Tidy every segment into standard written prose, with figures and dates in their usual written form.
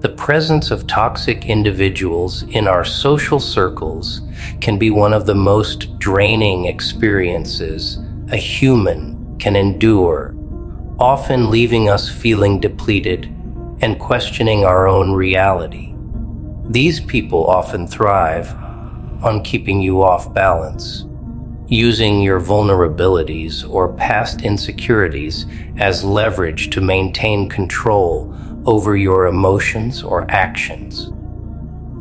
The presence of toxic individuals in our social circles can be one of the most draining experiences a human can endure, often leaving us feeling depleted and questioning our own reality. These people often thrive on keeping you off balance, using your vulnerabilities or past insecurities as leverage to maintain control over your emotions or actions.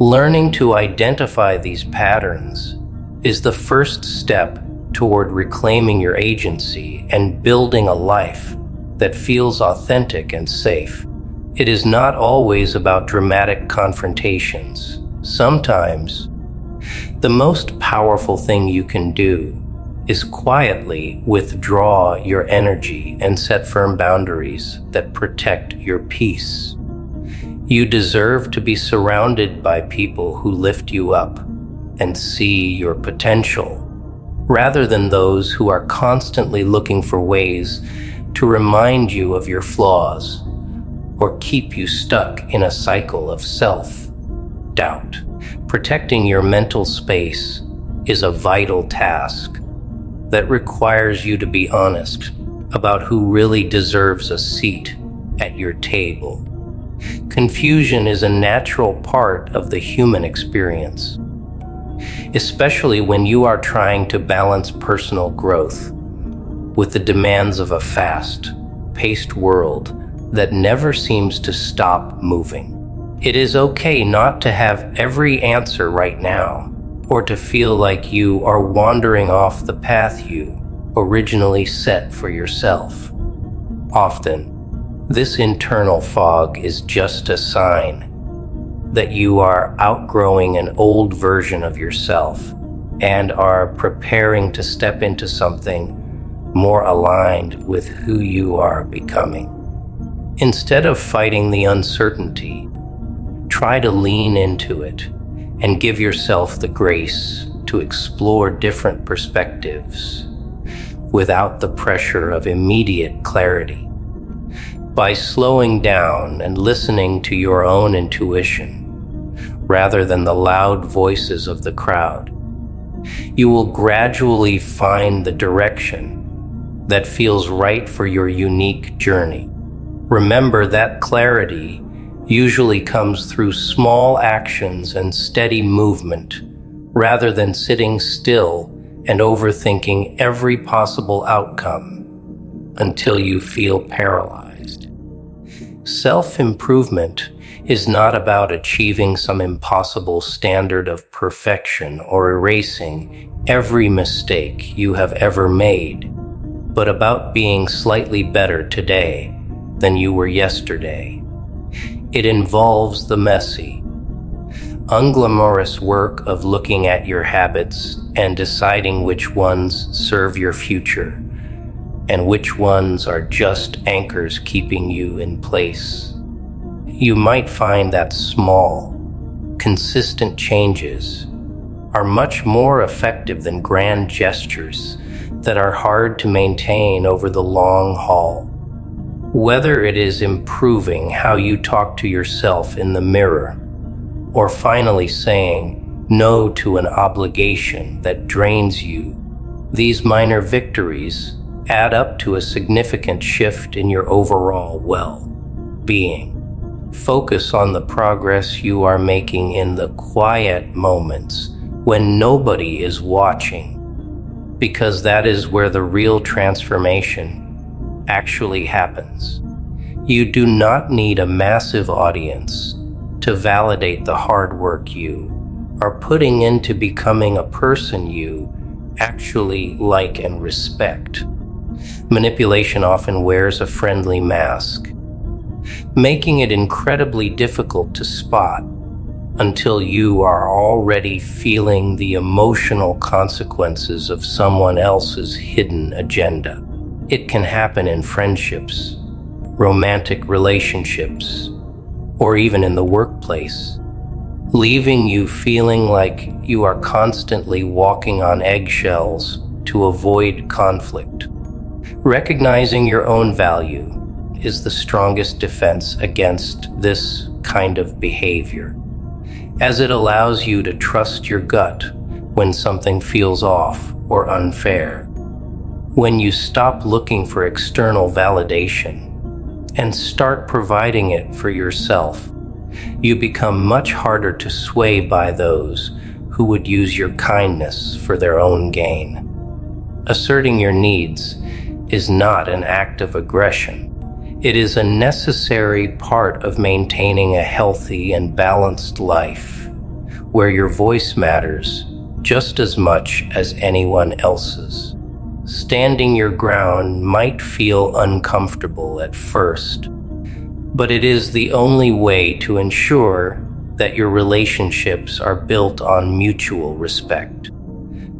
Learning to identify these patterns is the first step toward reclaiming your agency and building a life that feels authentic and safe. It is not always about dramatic confrontations. Sometimes, the most powerful thing you can do is quietly withdraw your energy and set firm boundaries that protect your peace. You deserve to be surrounded by people who lift you up and see your potential, rather than those who are constantly looking for ways to remind you of your flaws or keep you stuck in a cycle of self-doubt. Protecting your mental space is a vital task that requires you to be honest about who really deserves a seat at your table. Confusion is a natural part of the human experience, especially when you are trying to balance personal growth with the demands of a fast-paced world that never seems to stop moving. It is okay not to have every answer right now, or to feel like you are wandering off the path you originally set for yourself. Often, this internal fog is just a sign that you are outgrowing an old version of yourself and are preparing to step into something more aligned with who you are becoming. Instead of fighting the uncertainty, try to lean into it and give yourself the grace to explore different perspectives without the pressure of immediate clarity. By slowing down and listening to your own intuition, rather than the loud voices of the crowd, you will gradually find the direction that feels right for your unique journey. Remember that clarity usually comes through small actions and steady movement, rather than sitting still and overthinking every possible outcome until you feel paralyzed. Self-improvement is not about achieving some impossible standard of perfection or erasing every mistake you have ever made, but about being slightly better today than you were yesterday. It involves the messy, unglamorous work of looking at your habits and deciding which ones serve your future and which ones are just anchors keeping you in place. You might find that small, consistent changes are much more effective than grand gestures that are hard to maintain over the long haul. Whether it is improving how you talk to yourself in the mirror, or finally saying no to an obligation that drains you, these minor victories add up to a significant shift in your overall well-being. Focus on the progress you are making in the quiet moments when nobody is watching, because that is where the real transformation actually happens. You do not need a massive audience to validate the hard work you are putting into becoming a person you actually like and respect. Manipulation often wears a friendly mask, making it incredibly difficult to spot until you are already feeling the emotional consequences of someone else's hidden agenda. It can happen in friendships, romantic relationships, or even in the workplace, leaving you feeling like you are constantly walking on eggshells to avoid conflict. Recognizing your own value is the strongest defense against this kind of behavior, as it allows you to trust your gut when something feels off or unfair. When you stop looking for external validation and start providing it for yourself, you become much harder to sway by those who would use your kindness for their own gain. Asserting your needs is not an act of aggression. It is a necessary part of maintaining a healthy and balanced life, where your voice matters just as much as anyone else's. Standing your ground might feel uncomfortable at first, but it is the only way to ensure that your relationships are built on mutual respect.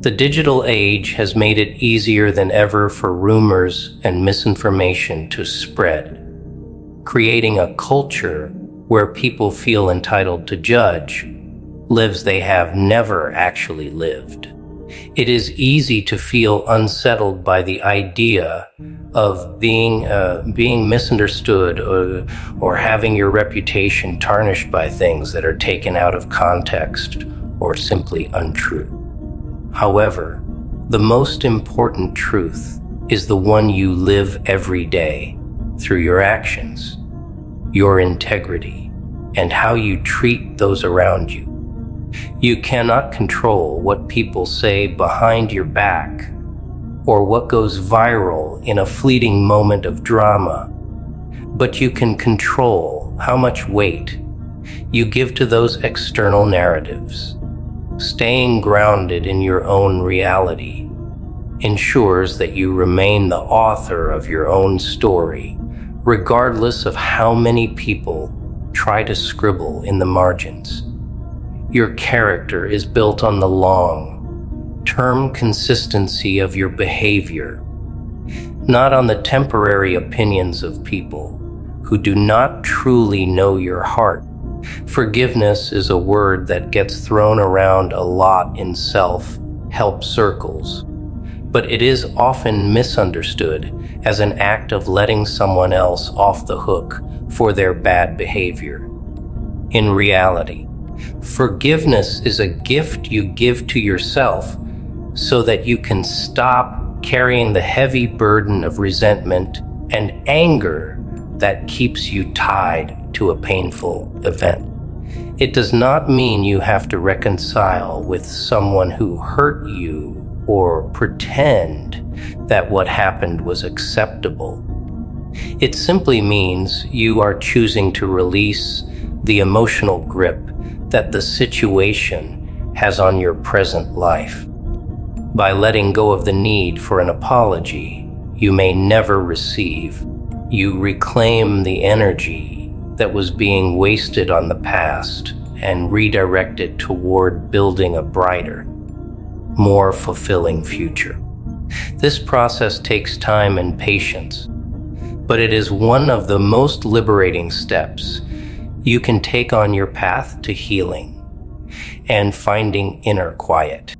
The digital age has made it easier than ever for rumors and misinformation to spread, creating a culture where people feel entitled to judge lives they have never actually lived. It is easy to feel unsettled by the idea of being misunderstood or having your reputation tarnished by things that are taken out of context or simply untrue. However, the most important truth is the one you live every day through your actions, your integrity, and how you treat those around you. You cannot control what people say behind your back or what goes viral in a fleeting moment of drama, but you can control how much weight you give to those external narratives. Staying grounded in your own reality ensures that you remain the author of your own story, regardless of how many people try to scribble in the margins. Your character is built on the long-term consistency of your behavior, not on the temporary opinions of people who do not truly know your heart. Forgiveness is a word that gets thrown around a lot in self-help circles, but it is often misunderstood as an act of letting someone else off the hook for their bad behavior. In reality, forgiveness is a gift you give to yourself so that you can stop carrying the heavy burden of resentment and anger that keeps you tied to a painful event. It does not mean you have to reconcile with someone who hurt you or pretend that what happened was acceptable. It simply means you are choosing to release the emotional grip that the situation has on your present life. By letting go of the need for an apology you may never receive, you reclaim the energy that was being wasted on the past and redirect it toward building a brighter, more fulfilling future. This process takes time and patience, but it is one of the most liberating steps you can take on your path to healing and finding inner quiet.